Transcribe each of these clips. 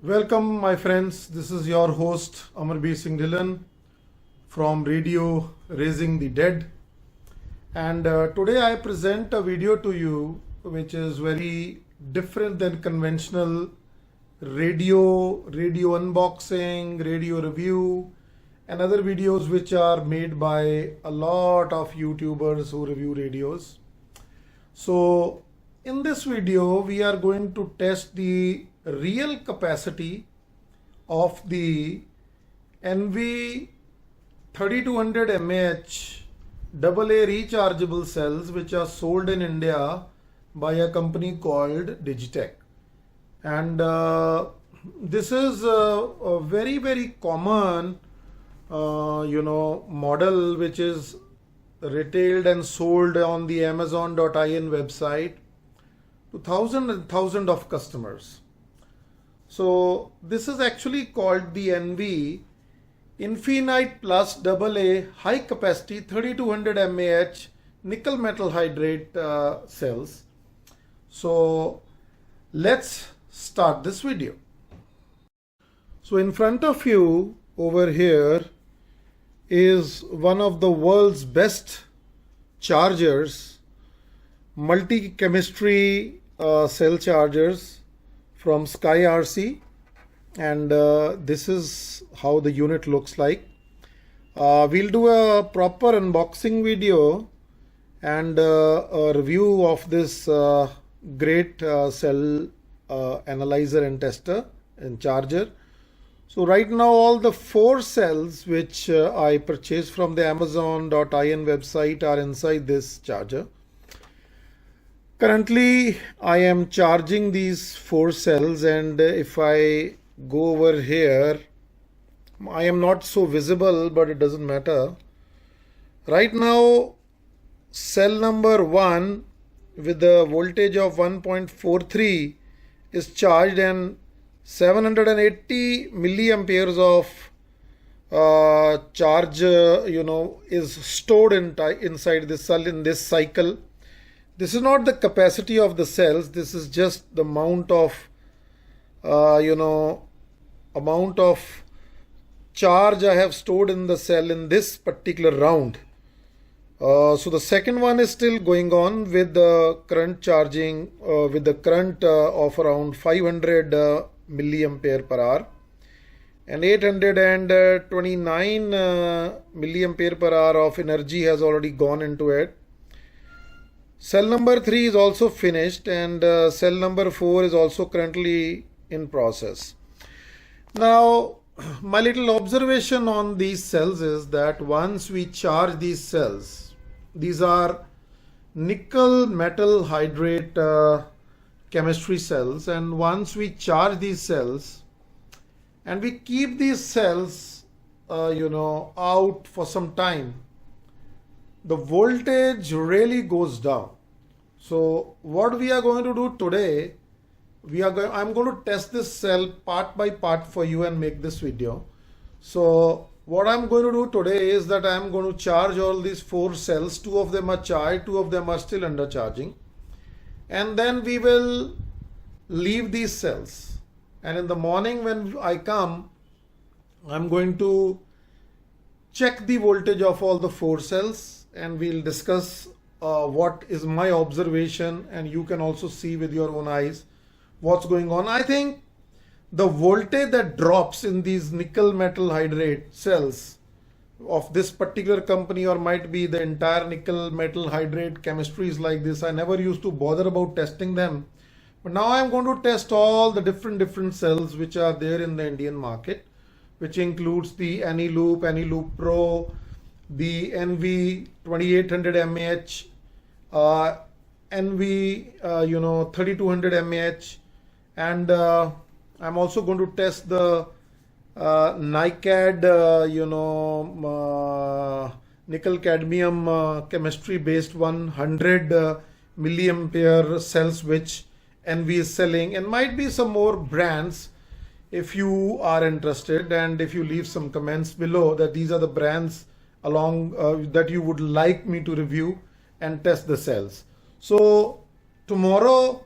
Welcome, my friends. This is your host Amarveer Singh Dhillon from Radio Raising the Dead, and today I present a video to you which is very different than conventional radio unboxing, radio review, and other videos which are made by a lot of YouTubers who review radios. So in this video we are going to test the real capacity of the Envie 3200 mAh AA rechargeable cells which are sold in India by a company called Digitech. And this is a very common model which is retailed and sold on the Amazon.in website to thousands of customers. So this is actually called the Envie Infinite Plus AA High Capacity 3200 mAh Nickel Metal Hydrate cells. So let's start this video. So in front of you over here is one of the world's best chargers, multi-chemistry cell chargers from Sky RC, and this is how the unit looks like. We'll do a proper unboxing video and a review of this great cell analyzer and tester and charger. So right now all the 4 cells which I purchased from the Amazon.in website are inside this charger. Currently I am charging these 4 cells, and if I go over here, I am not so visible, but it doesn't matter. Right now cell number 1 with the voltage of 1.43 is charged, and 780 milliamperes of charge is stored inside this cell in this cycle. This is not the capacity of the cells, this is just the amount of charge I have stored in the cell in this particular round. So the second one is still going on with the current charging with the current of around 500 milliampere per hour, and 829 milliampere per hour of energy has already gone into it. Cell number 3 is also finished, and cell number 4 is also currently in process. Now my little observation on these cells is that once we charge these cells, these are nickel metal hydrate chemistry cells, and once we charge these cells and we keep these cells out for some time, the voltage really goes down. So what we are going to do today, I'm going to test this cell part by part for you and make this video. So what I'm going to do today is that I'm going to charge all these 4 cells. 2 of them are charged, 2 of them are still under charging, and then we will leave these cells, and in the morning when I come, I'm going to check the voltage of all the 4 cells, and we'll discuss what is my observation, and you can also see with your own eyes what's going on. I think the voltage that drops in these nickel metal hydrate cells of this particular company, or might be the entire nickel metal hydrate chemistries like this, I never used to bother about testing them, but now I'm going to test all the different cells which are there in the Indian market. which includes the AnyLoop Pro, the Envie 2800 mAh, Envie 3200 mAh, and I'm also going to test the NiCad nickel cadmium chemistry based 100 milliampere cells which Envie is selling, and might be some more brands if you are interested, and if you leave some comments below that these are the brands along that you would like me to review and test the cells. So tomorrow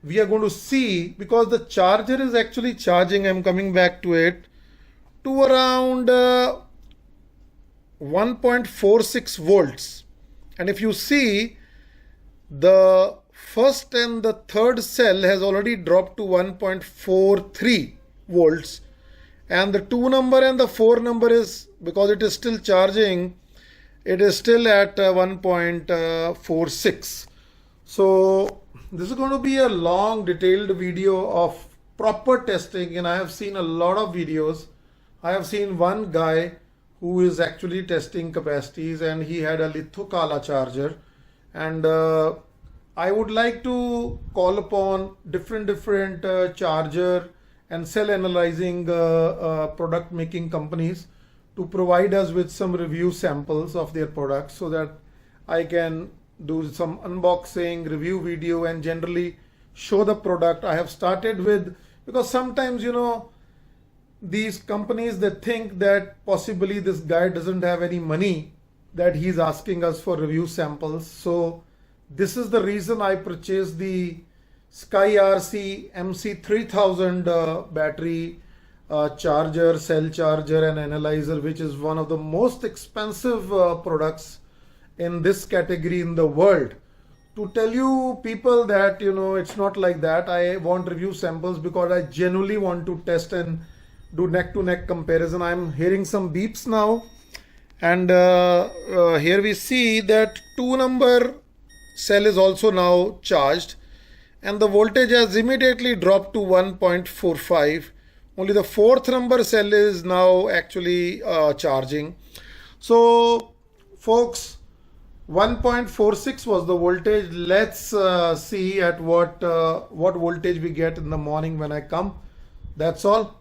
we are going to see, because the charger is actually charging, I'm coming back to it, to around 1.46 volts. And if you see, the first and the third cell has already dropped to 1.43 volts, and the 2 number and the 4 number is, because it is still charging, it is still at 1.46. So this is going to be a long detailed video of proper testing, and I have seen a lot of videos. I have seen one guy who is actually testing capacities, and he had a Lithokala charger, and I would like to call upon different charger and cell analyzing product making companies to provide us with some review samples of their products, so that I can do some unboxing review video and generally show the product. I have started with, because sometimes these companies, they think that possibly this guy doesn't have any money, that he's asking us for review samples. So this is the reason I purchased the Sky RC MC3000 battery charger, cell charger and analyzer, which is one of the most expensive products in this category in the world. To tell you people that it's not like that. I want review samples because I genuinely want to test and do neck to neck comparison. I'm hearing some beeps now, and here we see that 2 number cell is also now charged, and the voltage has immediately dropped to 1.45. Only the 4th number cell is now actually charging. So folks, 1.46 was the voltage. Let's see at what voltage we get in the morning when I come. That's all.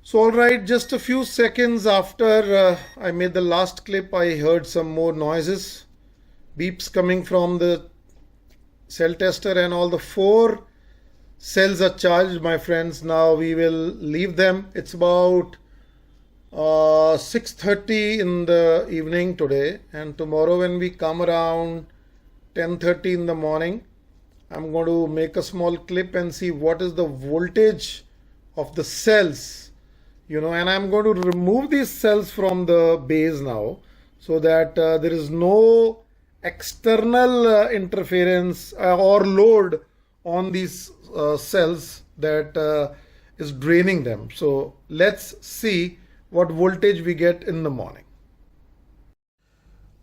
So alright, just a few seconds after I made the last clip, I heard some more noises, beeps coming from the cell tester, and all the 4 cells are charged, my friends. Now we will leave them. It's about 6:30 in the evening today, and tomorrow when we come around 10:30 in the morning, I'm going to make a small clip and see what is the voltage of the cells, and I'm going to remove these cells from the base now, so that there is no external interference or load on these cells that is draining them. So let's see what voltage we get in the morning.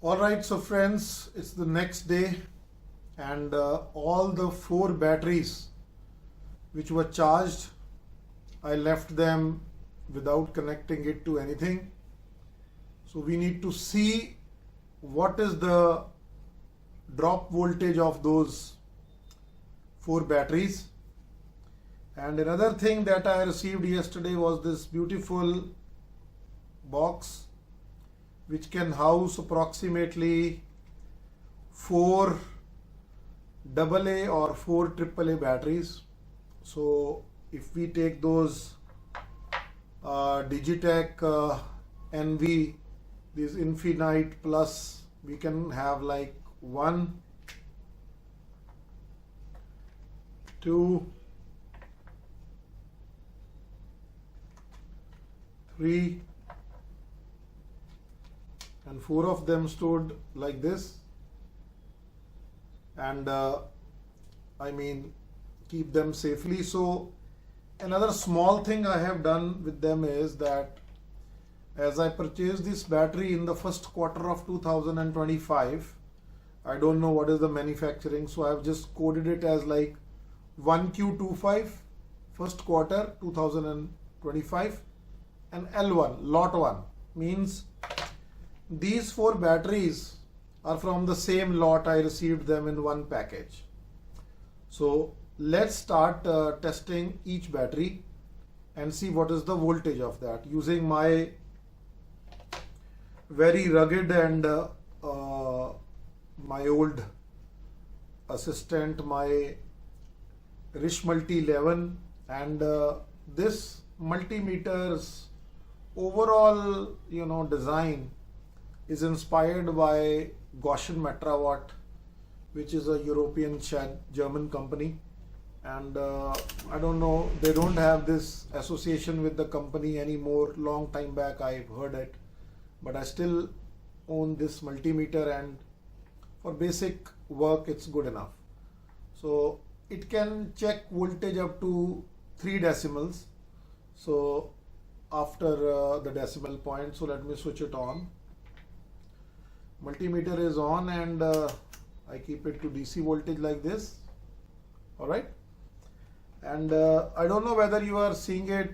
Alright, so friends, it's the next day, and all the 4 batteries which were charged, I left them without connecting it to anything. So we need to see what is the drop voltage of those 4 batteries. And another thing that I received yesterday was this beautiful box which can house approximately 4 AA or 4 AAA batteries. So if we take those Digitech Envie, these Infinite Plus, we can have like 1, 2, 3, and 4 of them stored like this, and keep them safely. So another small thing I have done with them is that as I purchased this battery in the first quarter of 2025, I don't know what is the manufacturing, so I have just coded it as like 1Q25 first quarter 2025. 25, and L1, lot 1, means these 4 batteries are from the same lot. I received them in one package. So let's start testing each battery and see what is the voltage of that using my very rugged and my old assistant, my Rish Multi 11, and this multimeter's overall design is inspired by Gaussian Metrawatt, which is a European German company, and I don't know, they don't have this association with the company anymore. Long time back I've heard it, but I still own this multimeter, and for basic work it's good enough. So it can check voltage up to 3 decimals, so after the decimal point. So let me switch it on. Multimeter is on, and I keep it to DC voltage like this. Alright, and I don't know whether you are seeing it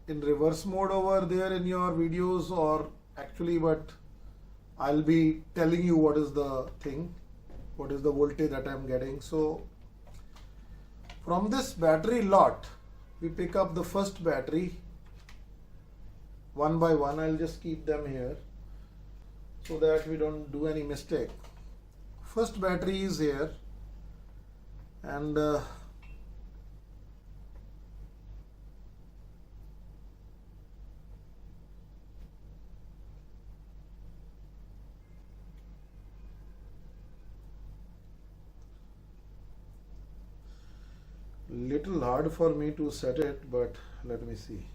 in reverse mode over there in your videos or actually, but I'll be telling you what is the thing, what is the voltage that I'm getting. So from this battery lot, we pick up the first battery one by one. I'll just keep them here so that we don't do any mistake. First battery is here, and little hard for me to set it, but let me see.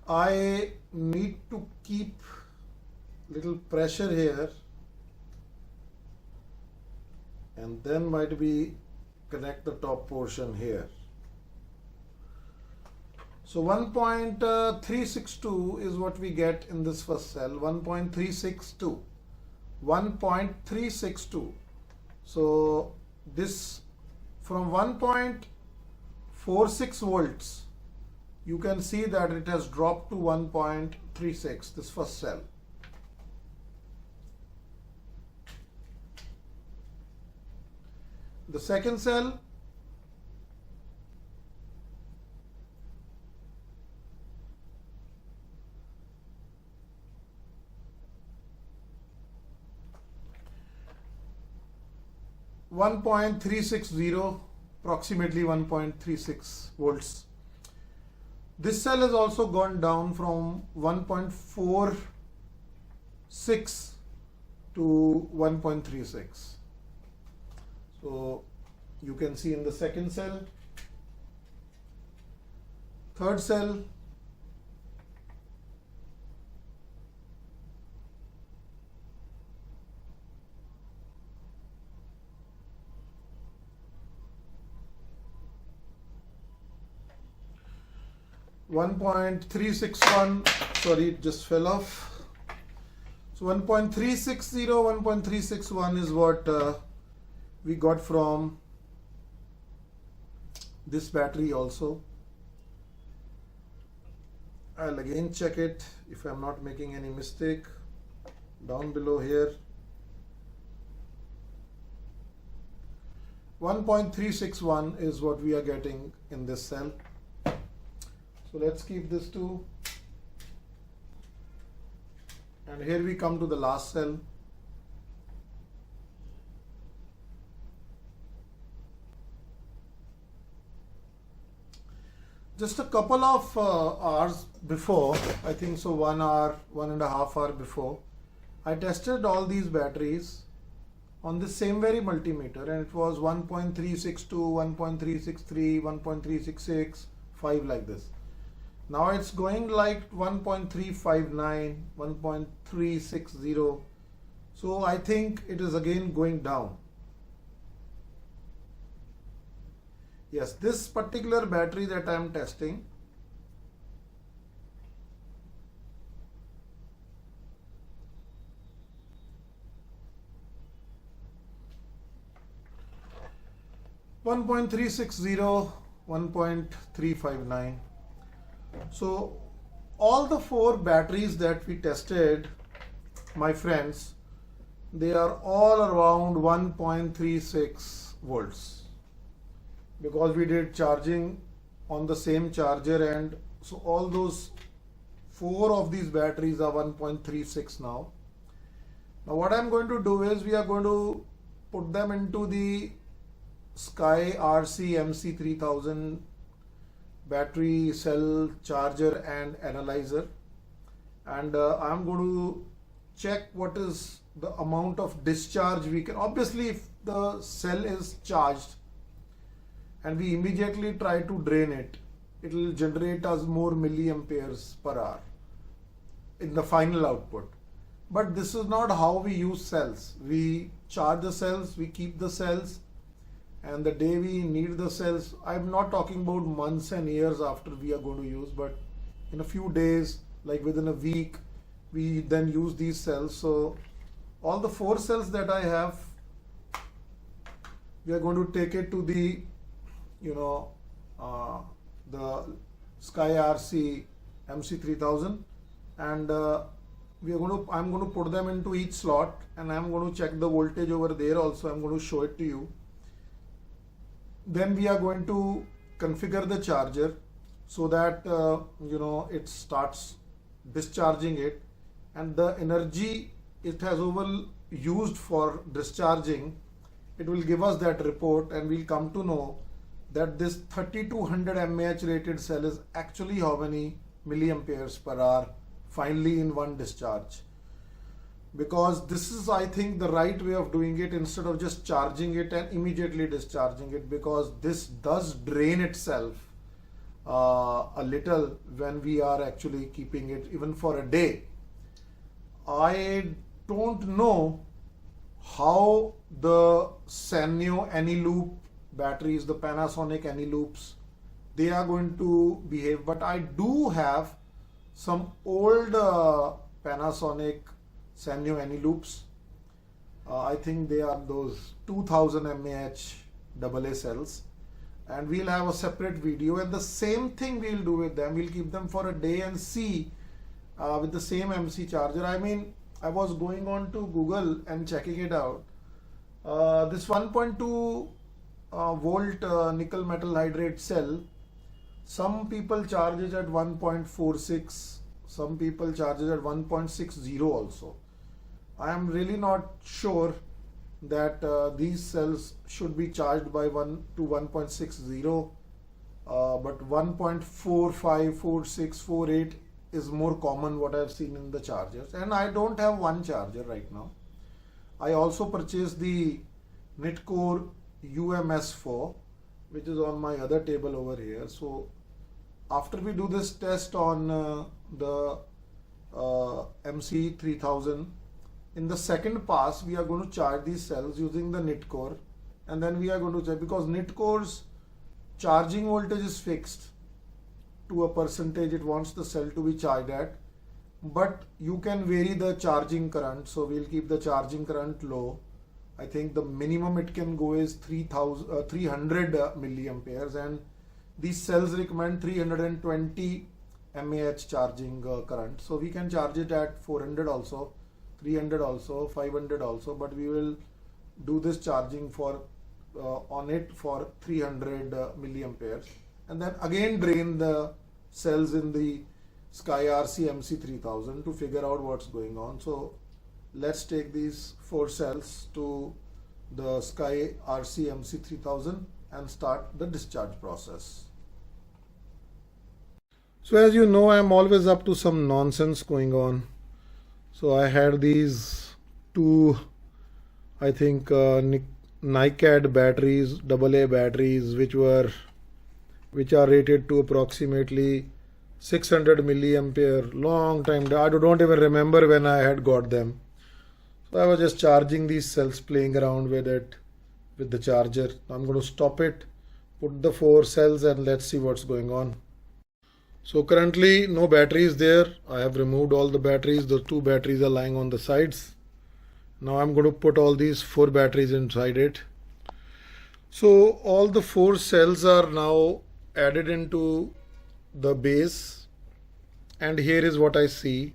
I need to keep little pressure here, and then might be connect the top portion here. So 1.362 is what we get in this first cell. 1.362, 1.362. So this from 1.46 volts, you can see that it has dropped to 1.36, this first cell. The second cell, (1.360), approximately 1.36 volts. This cell has also gone down from 1.46 to 1.36. So you can see in the second cell, third cell, (1.361), sorry, it just fell off. So 1.360, 1.361 is what we got from this battery also. I'll again check it if I'm not making any mistake down below here. 1.361 is what we are getting in this cell. So let's keep this too. And here we come to the last cell. Just a couple of hours before, I think so 1 hour, 1.5 hours before, I tested all these batteries on the same very multimeter, and it was 1.362, 1.363, 1.366, 5 like this. Now it's going like 1.359, 1.360. So I think it is again going down. Yes, this particular battery that I am testing, one 1.360, 1.359. So all the four batteries that we tested, my friends, they are all around 1.36 volts, because we did charging on the same charger, and so all those four of these batteries are 1.36 now. Now what I'm going to do is we are going to put them into the Sky RC MC3000 battery cell charger and analyzer, and I'm going to check what is the amount of discharge we can. Obviously, if the cell is charged and we immediately try to drain it, it will generate us more milliamperes per hour in the final output. But this is not how we use cells. We charge the cells, we keep the cells, and the day we need the cells, I'm not talking about months and years after we are going to use, but in a few days, like within a week, we then use these cells. So all the four cells that I have, we are going to take it to the the Sky RC MC3000, and I'm going to put them into each slot, and I'm going to check the voltage over there also. I'm going to show it to you. Then we are going to configure the charger so that it starts discharging it, and the energy it has used for discharging, it will give us that report, and we'll come to know that this 3200 mAh rated cell is actually how many milliamperes per hour finally in one discharge. Because this is, I think, the right way of doing it, instead of just charging it and immediately discharging it, because this does drain itself a little when we are actually keeping it even for a day. I don't know how the Sanyo Anyloop batteries, the Panasonic Anyloops, they are going to behave, but I do have some old Panasonic Sanyo Anyloops. I think they are those 2000 mAh AA cells, and we'll have a separate video, and the same thing we'll do with them. We'll keep them for a day and see with the same MC charger. I mean, I was going on to Google and checking it out. This 1.2 volt nickel metal hydride cell, some people charge it at 1.46, some people charge it at 1.60 also. I am really not sure that these cells should be charged by 1 to 1.60, but 1.45, 46, 48 is more common what I have seen in the chargers. And I don't have one charger right now. I also purchased the Nitcore UMS4, which is on my other table over here. So after we do this test on the MC3000, in the second pass we are going to charge these cells using the Nitcore, and then we are going to check, because Nitcore's charging voltage is fixed to a percentage it wants the cell to be charged at, but you can vary the charging current. So we'll keep the charging current low. I think the minimum it can go is 300 milliamperes, and these cells recommend 320 mAh charging current. So we can charge it at 400 also, 300 also, 500 also, but we will do this charging for on it for 300 milliamperes, and then again drain the cells in the Sky RC MC3000 to figure out what's going on. So let's take these four cells to the Sky RC MC3000 and start the discharge process. So as you know, I'm always up to some nonsense going on. So I had these two, I think NiCad batteries, AA batteries, which are rated to approximately 600 milliampere, long time. I don't even remember when I had got them. So I was just charging these cells, playing around with it with the charger. I'm going to stop it, put the 4 cells and let's see what's going on. So currently no batteries there. I have removed all the batteries. The 2 batteries are lying on the sides. Now I'm going to put all these 4 batteries inside it. So all the 4 cells are now added into the base, and here is what I see.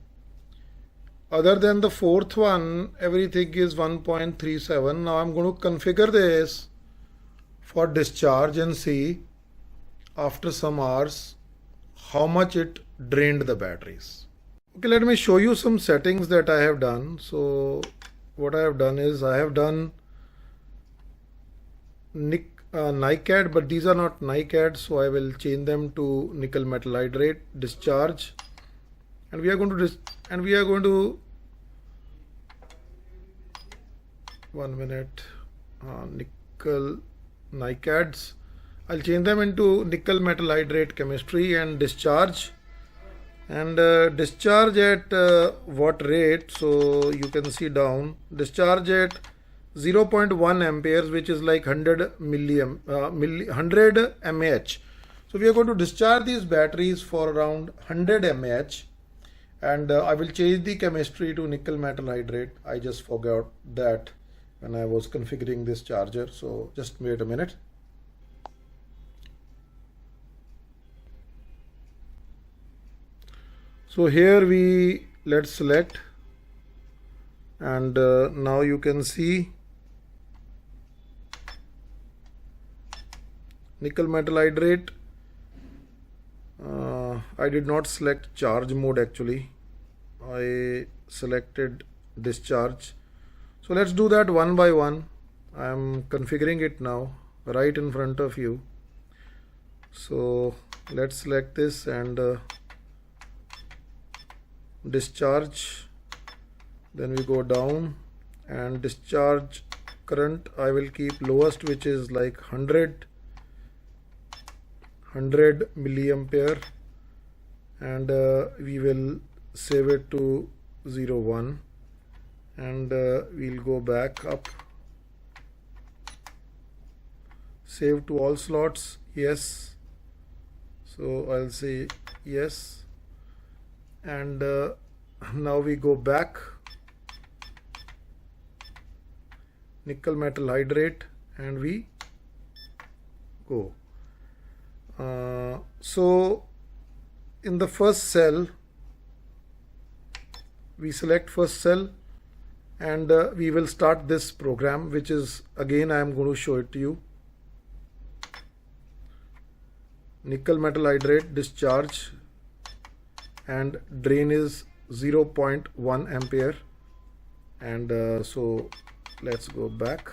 Other than the 4th one, everything is 1.37. Now I'm going to configure this for discharge and see after some hours how much it drained the batteries. Okay, let me show you some settings that I have done. So what I have done is I have done NiCad, but these are not NiCad, so I will change them to nickel metal hydrate discharge, and we are going to 1 minute nickel NiCads. I'll change them into nickel metal hydrate chemistry and discharge, and discharge at what rate? So you can see down, discharge at 0.1 amperes, which is like 100 100 mAh. So we are going to discharge these batteries for around 100 mAh, and I will change the chemistry to nickel metal hydrate. I just forgot that when I was configuring this charger, so just wait a minute. So here let's select, and now you can see nickel metal hydrate. I did not select charge mode actually. I selected discharge. So let's do that one by one. I am configuring it now right in front of you. So let's select this and discharge. Then we go down and discharge current. I will keep lowest, which is like 100 milliampere, and we will save it to 01, and we'll go back up, save to all slots, yes. So I'll say yes, and now we go back, nickel metal hydrate, and we go. So in the first cell, we select first cell, and we will start this program, which is, again, I am going to show it to you. Nickel metal hydrate discharge, and drain is 0.1 ampere, and so let's go back.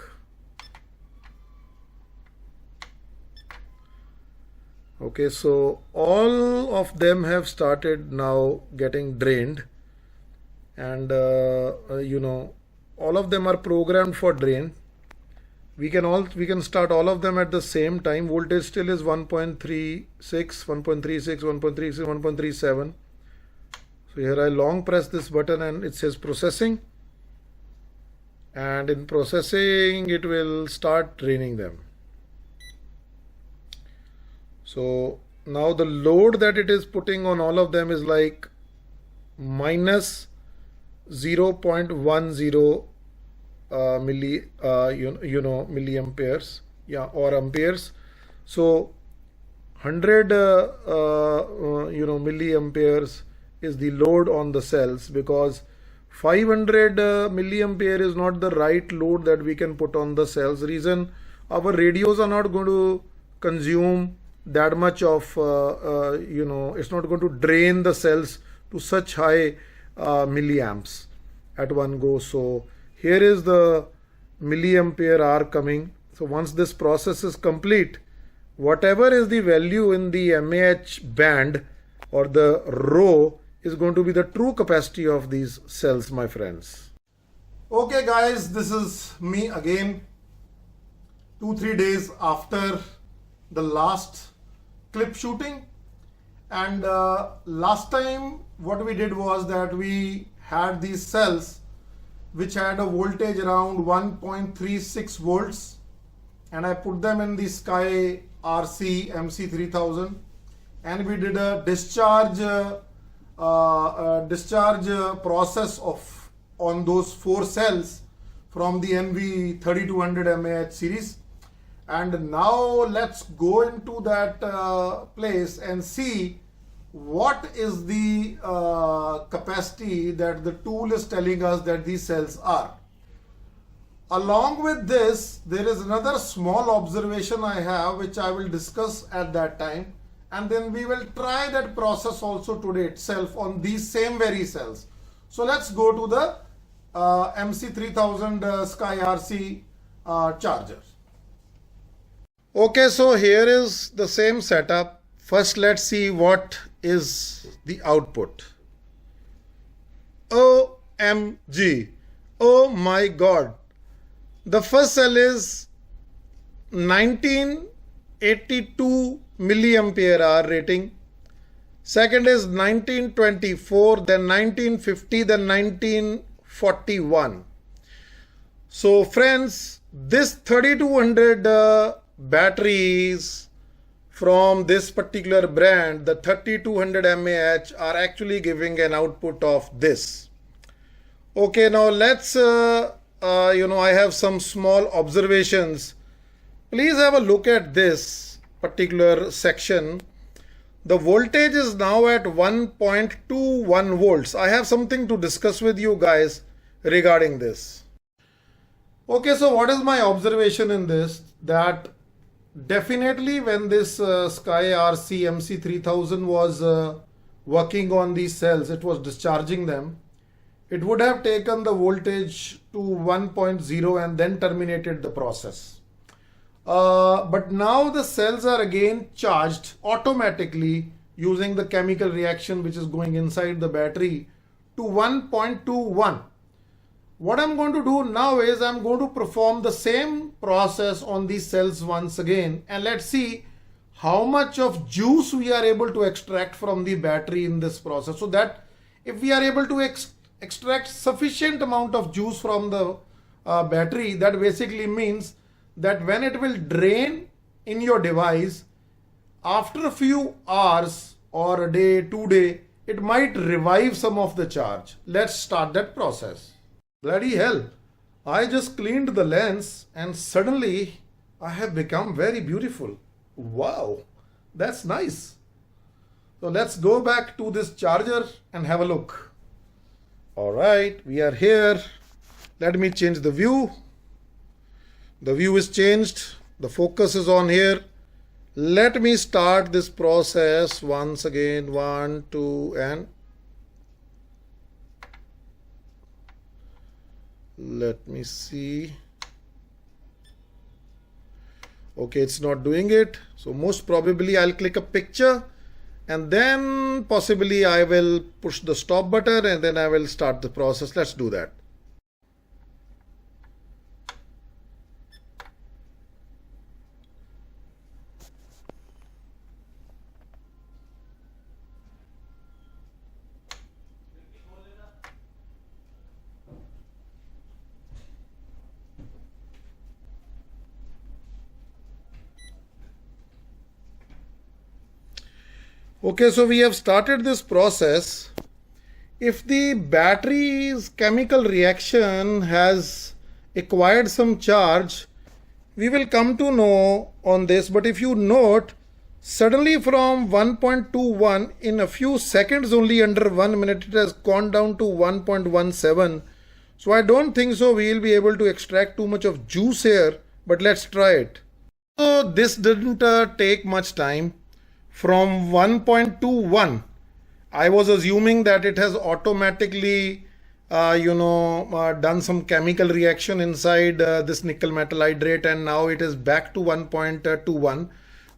Okay, so all of them have started now getting drained, and all of them are programmed for drain. We can start all of them at the same time. Voltage still is 1.36, 1.36, 1.36, 1.37. So here I long press this button and it says processing, and in processing it will start draining them. So now the load that it is putting on all of them is like minus 0.10 milliamperes, yeah, or amperes. So 100 milliamperes is the load on the cells, because 500 milliampere is not the right load that we can put on the cells. Reason, our radios are not going to consume that much of it's not going to drain the cells to such high milliamps at one go. So here is the milliampere hour coming. So once this process is complete, whatever is the value in the mAh band or the row is going to be the true capacity of these cells, my friends. Okay guys, this is me again 2-3 days after the last clip shooting, and last time what we did was that we had these cells which had a voltage around 1.36 volts, and I put them in the sky RC MC3000, and we did a discharge process of on those 4 cells from the Envie 3200 mAh series. And now let's go into that place and see what is the capacity that the tool is telling us that these cells are. Along with this, there is another small observation I have which I will discuss at that time, and then we will try that process also today itself on these same very cells. So let's go to the MC3000 Sky RC charger. Okay, so here is the same setup. First, let's see what is the output. OMG. Oh my God. The first cell is 1982 milliampere hour rating. Second is 1924, then 1950, then 1941. So friends, this 3200 batteries from this particular brand, the 3200 mAh, are actually giving an output of this. Okay, now let's I have some small observations. Please have a look at this particular section. The voltage is now at 1.21 volts. I have something to discuss with you guys regarding this. Okay, so what is my observation in this? That definitely when this Sky RC MC3000 was working on these cells, it was discharging them. It would have taken the voltage to 1.0 and then terminated the process. But now the cells are again charged automatically using the chemical reaction which is going inside the battery to 1.21. What I'm going to do now is I'm going to perform the same process on these cells once again, and let's see how much of juice we are able to extract from the battery in this process. So that if we are able to extract sufficient amount of juice from the battery, that basically means that when it will drain in your device, after a few hours or a day, 2 days, it might revive some of the charge. Let's start that process. Bloody hell, I just cleaned the lens and suddenly I have become very beautiful. Wow, that's nice. So let's go back to this charger and have a look. Alright, we are here. Let me change the view. The view is changed. The focus is on here. Let me start this process once again. 1, 2, and let me see. Okay, it's not doing it. So most probably I'll click a picture and then possibly I will push the stop button and then I will start the process. Let's do that. Okay, so we have started this process. If the battery's chemical reaction has acquired some charge, we will come to know on this. But if you note, suddenly from 1.21 in a few seconds, only under 1 minute, it has gone down to 1.17. So I don't think so we will be able to extract too much of juice here, but let's try it. So this didn't take much time. From 1.21, I was assuming that it has automatically, done some chemical reaction inside this nickel metal hydrate, and now it is back to 1.21.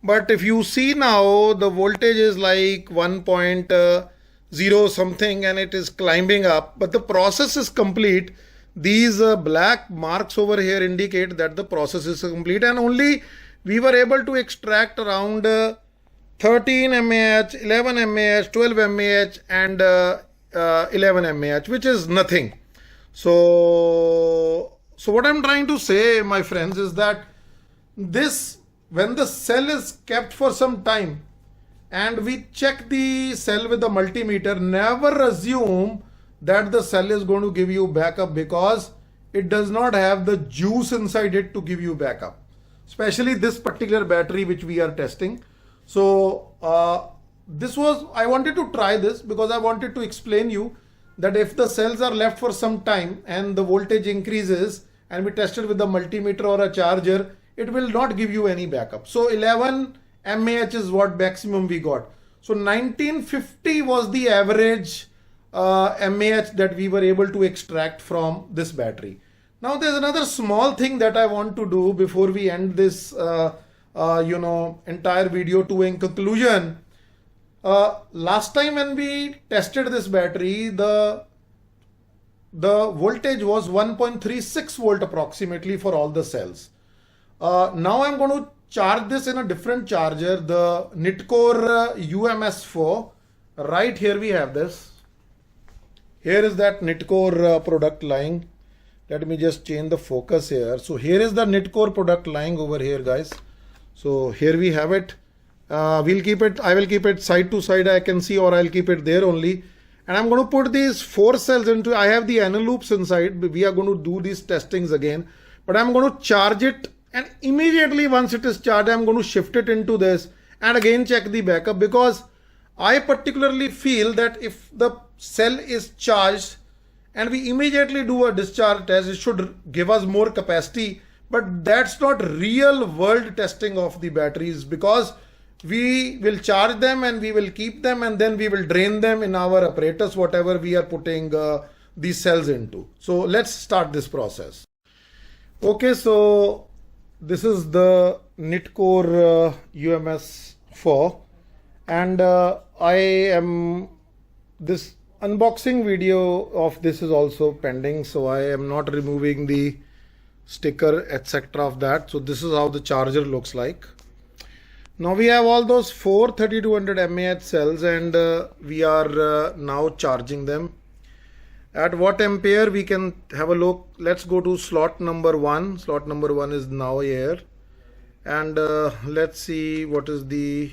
But if you see now, the voltage is like 1.0 something, and it is climbing up. But the process is complete. These black marks over here indicate that the process is complete, and only we were able to extract around 13 mAh, 11 mAh, 12 mAh and 11 mAh, which is nothing. So what I'm trying to say, my friends, is that this when the cell is kept for some time and we check the cell with the multimeter, never assume that the cell is going to give you backup, because it does not have the juice inside it to give you backup, especially this particular battery which we are testing. So I wanted to try this because I wanted to explain you that if the cells are left for some time and the voltage increases and we tested with the multimeter or a charger, it will not give you any backup. So 11 mAh is what maximum we got. So 1950 was the average mAh that we were able to extract from this battery. Now there's another small thing that I want to do before we end this entire video to a conclusion. Last time when we tested this battery, the voltage was 1.36 volt approximately for all the cells. Now I'm going to charge this in a different charger, the Nitcore UMS4. Right here we have this. Here is that Nitcore product line. Let me just change the focus here. So here is the Nitcore product line over here, guys. So here we have it. I will keep it side to side, I can see, or I'll keep it there only. And I'm going to put these 4 cells into, I have the anal loops inside. We are going to do these testings again, but I'm going to charge it, and immediately once it is charged, I'm going to shift it into this and again check the backup, because I particularly feel that if the cell is charged and we immediately do a discharge test, it should give us more capacity. But that's not real world testing of the batteries, because we will charge them and we will keep them and then we will drain them in our apparatus, whatever we are putting these cells into. So let's start this process. Okay, so this is the Nitcore UMS4, and this unboxing video of this is also pending, so I am not removing the sticker etc. of that. So this is how the charger looks like. Now we have all those 4 3200 mAh cells, and we are now charging them. At what ampere we can have a look. Let's go to slot number 1. Slot number 1 is now here, and let's see what is the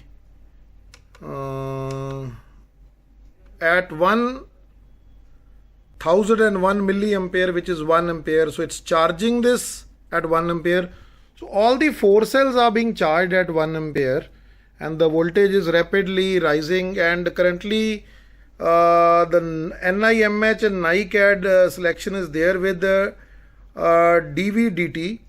at 1001 milliampere, which is 1 ampere. So it's charging this at 1 ampere. So all the 4 cells are being charged at 1 ampere, and the voltage is rapidly rising, and currently the NIMH and NiCad selection is there with the DVDT.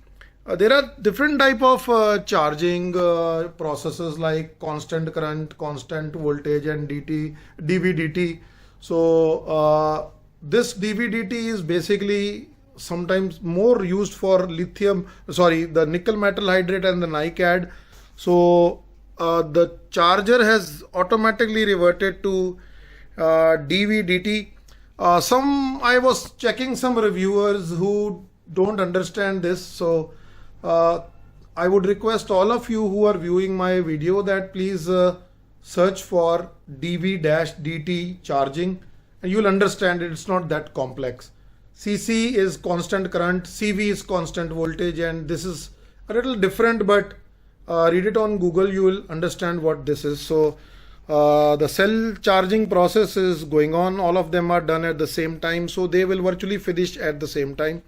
There are different type of charging processes like constant current, constant voltage, and DVDT. So this DVDT is basically sometimes more used for the nickel metal hydrate and the NiCad. So the charger has automatically reverted to DVDT. I was checking some reviewers who don't understand this, so I would request all of you who are viewing my video that please search for DV-DT charging, and you'll understand it. It's not that complex. CC is constant current, CV is constant voltage, and this is a little different, but read it on Google, you will understand what this is. So the cell charging process is going on. All of them are done at the same time, so they will virtually finish at the same time.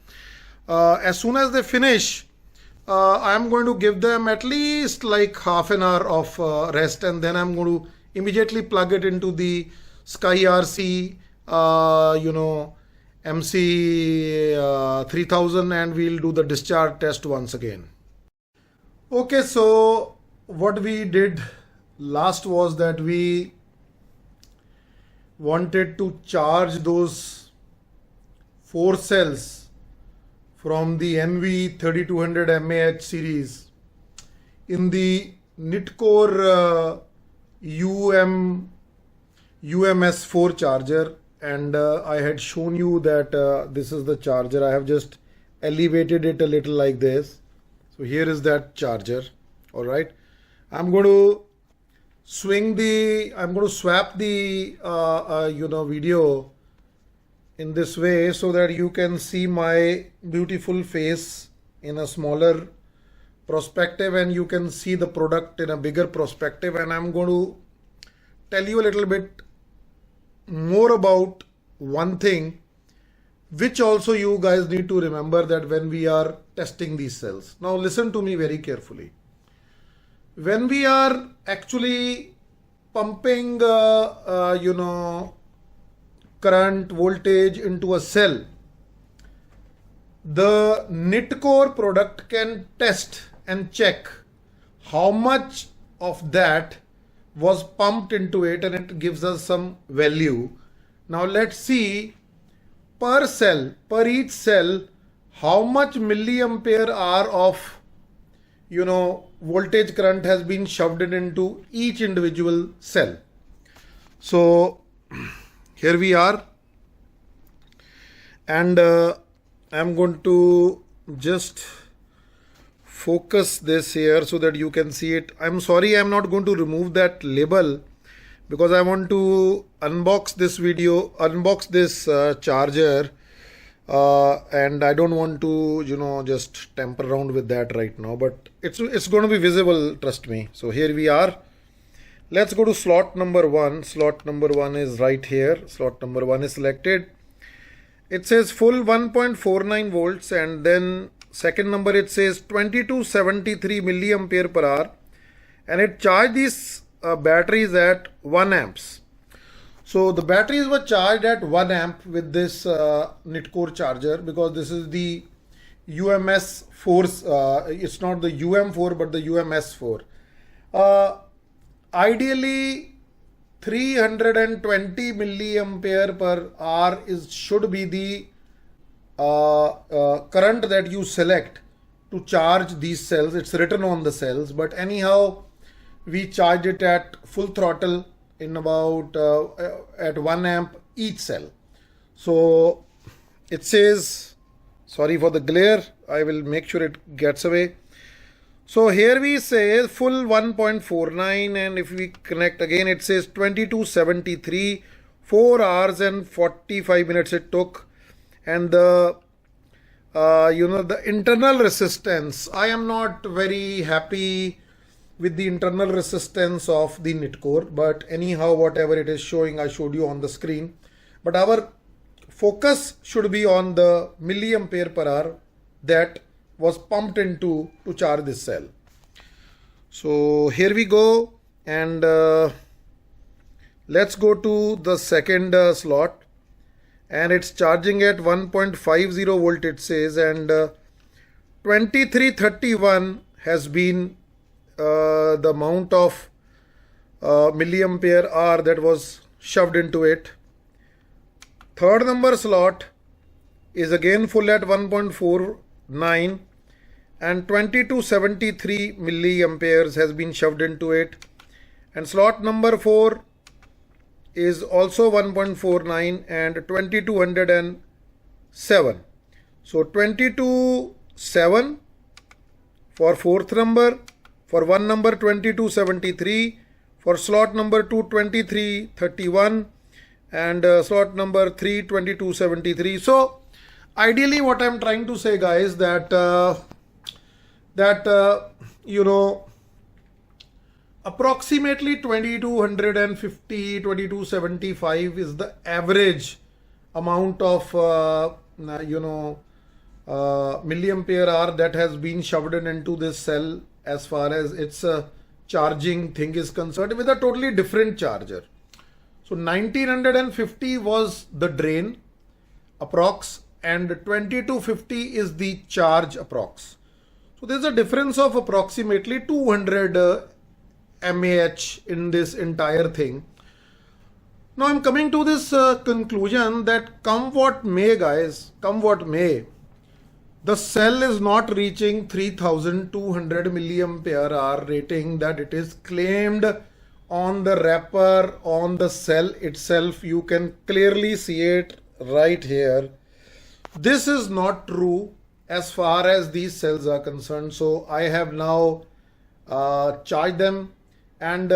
As soon as they finish, I am going to give them at least like half an hour of rest, and then I'm going to immediately plug it into the Sky RC MC 3000, and we'll do the discharge test once again. Okay, so what we did last was that we wanted to charge those 4 cells from the Envie 3200 mAh series in the Nitcore UMS4 charger, and I had shown you that this is the charger. I have just elevated it a little like this. So here is that charger. All right, I'm going to swap the video in this way so that you can see my beautiful face in a smaller perspective and you can see the product in a bigger perspective, and I'm going to tell you a little bit more about one thing which also you guys need to remember that when we are testing these cells. Now listen to me very carefully. When we are actually pumping current voltage into a cell, the knit core product can test and check how much of that was pumped into it, and it gives us some value. Now let's see per cell, per each cell, how much milliampere hour of voltage current has been shoved into each individual cell. So here we are, and I'm going to just focus this here so that you can see it. I'm sorry, I'm not going to remove that label because I want to unbox this charger, and I don't want to just tamper around with that right now, but it's going to be visible, trust me. So here we are. Let's go to slot number 1. Slot number 1 is right here. Slot number 1 is selected. It says full 1.49 volts, and then second number it says 2273 milliampere per hour, and it charged these batteries at 1 amps. So the batteries were charged at 1 amp with this knit core charger, because this is the UMS 4. It's not the UM4 but the UMS 4. Ideally 320 milliampere per hour should be the current that you select to charge these cells. It's written on the cells, but anyhow we charge it at full throttle in about at 1 amp each cell. So it says, sorry for the glare, I will make sure it gets away. So here we say full 1.49, and if we connect again, it says 2273, 4 hours and 45 minutes it took. And the the internal resistance, I am not very happy with the internal resistance of the knit core, but anyhow whatever it is showing, I showed you on the screen. But our focus should be on the milliampere per hour that was pumped into to charge this cell. So here we go, and let's go to the second slot, and it's charging at 1.50 volt it says, and 2331 has been the amount of milliampere hour that was shoved into it. Third number slot is again full at 1.49, and 2273 milliamperes has been shoved into it. And slot number 4 is also 1.49 and 2207. So 22.7 for fourth number, for one number 2273, for slot number 2 2331, and slot number 3 2273. So ideally what I'm trying to say, guys, that approximately 2250 2275 is the average amount of milliampere hour that has been shoved into this cell as far as its charging thing is concerned, with a totally different charger. So 1950 was the drain approx, and 2250 is the charge approx. So there's a difference of approximately 200 mAh in this entire thing. Now I'm coming to this conclusion that come what may, guys, come what may, the cell is not reaching 3200 milliampere hour rating that it is claimed on the wrapper, on the cell itself. You can clearly see it right here. This is not true as far as these cells are concerned. So I have now charged them, and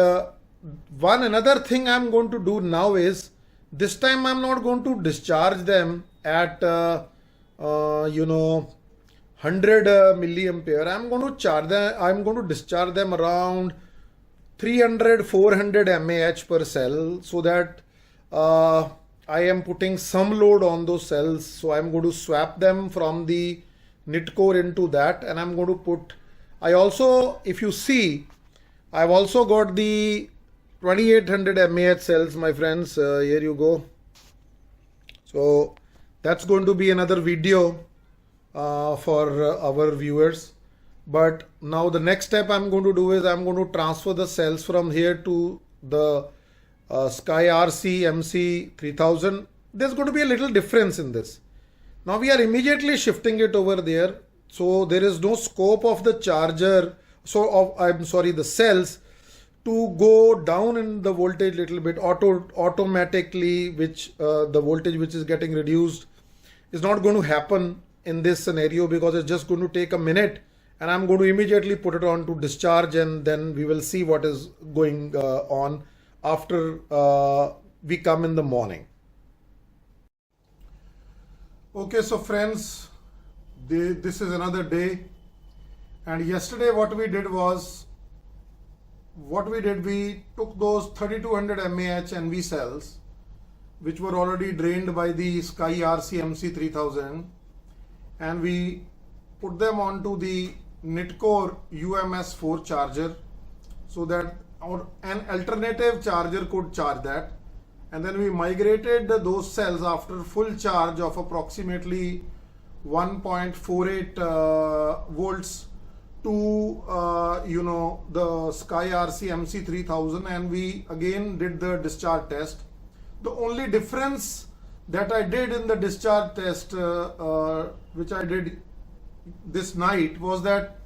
one another thing I'm going to do now is, this time I'm not going to discharge them at 100 milliampere, I'm going to charge them, I'm going to discharge them around 300 400 mAh per cell, so that I am putting some load on those cells. So I'm going to swap them from the knit core into that, and I'm going to put, I also, if you see, I've also got the 2800 mAh cells, my friends. Here you go. So that's going to be another video for our viewers. But now the next step I'm going to do is I'm going to transfer the cells from here to the Sky RC MC 3000. There's going to be a little difference in this. Now we are immediately shifting it over there. So there is no scope of the charger, the cells, to go down in the voltage little bit automatically, which the voltage which is getting reduced is not going to happen in this scenario, because it's just going to take a minute, and I'm going to immediately put it on to discharge, and then we will see what is going on after we come in the morning. Okay, so friends, this is another day, and yesterday what we did, we took those 3200 mAh Envie cells, which were already drained by the Sky RC MC 3000, and we put them onto the Knitcore UMS4 charger, so that an alternative charger could charge that. And then we migrated those cells after full charge of approximately 1.48 volts to the Sky RC MC 3000, and we again did the discharge test. The only difference that I did in the discharge test, which I did this night, was that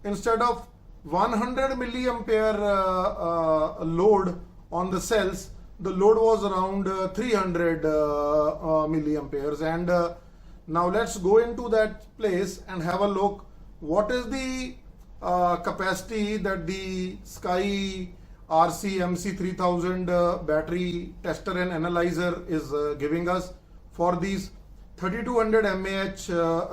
instead of 100 milliampere load on the cells, the load was around 300 milliamperes. And now let's go into that place and have a look. What is the capacity that the Sky RC MC 3000 battery tester and analyzer is giving us for these 3200 mAh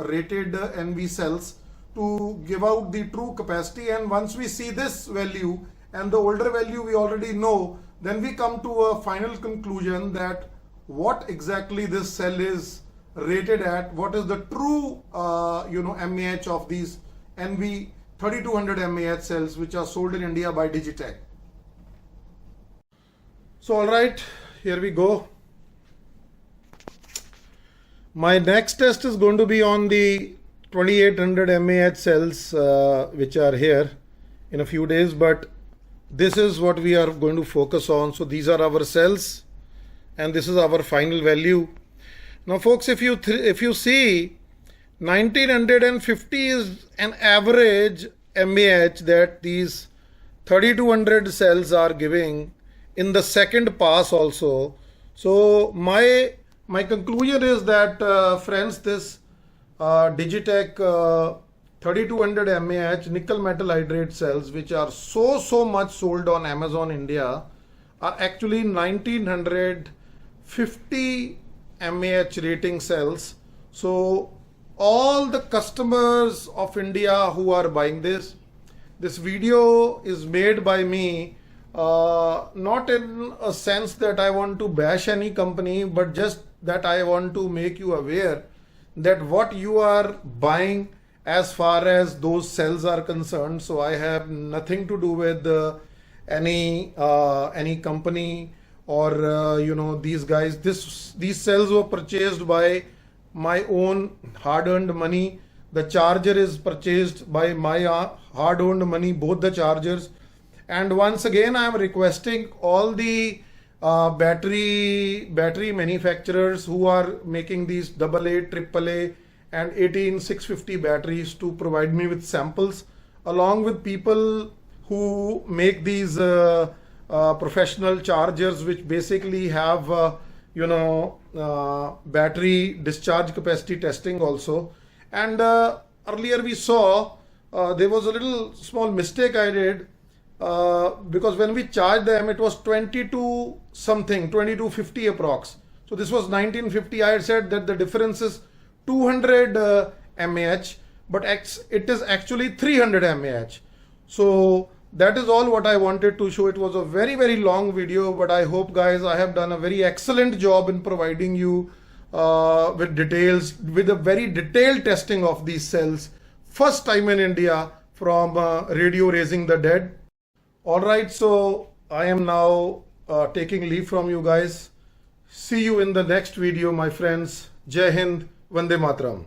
rated Envie cells, to give out the true capacity. And once we see this value and the older value we already know, then we come to a final conclusion that what exactly this cell is rated at, what is the true mAh of these Envie 3200 mAh cells which are sold in India by Digitech. So alright, here we go. My next test is going to be on the 2800 mAh cells which are here in a few days, but this is what we are going to focus on. So these are our cells, and this is our final value. Now folks, if you see, 1950 is an average mAh that these 3200 cells are giving in the second pass also. So my conclusion is that friends, this Digitech 3200 mAh nickel metal hydrate cells, which are so much sold on Amazon India, are actually 1950 mAh rating cells. So all the customers of India who are buying this video is made by me, not in a sense that I want to bash any company, but just that I want to make you aware that what you are buying as far as those cells are concerned. So I have nothing to do with any company or these guys. These cells were purchased by my own hard-earned money. The charger is purchased by my hard-earned money, both the chargers. And once again, I am requesting all the battery manufacturers who are making these AA, AAA and 18650 batteries to provide me with samples, along with people who make these professional chargers, which basically have battery discharge capacity testing also. And earlier we saw there was a little small mistake I did, because when we charged them, it was 2250 approx. So this was 1950. I had said that the difference is 200 mAh, but it is actually 300 mAh. So that is all what I wanted to show. It was a very, very long video, but I hope guys I have done a very excellent job in providing you with details, with a very detailed testing of these cells. First time in India from radio raising the dead. Alright, so I am now taking leave from you guys. See you in the next video, my friends. Jai Hind, Vande Mataram.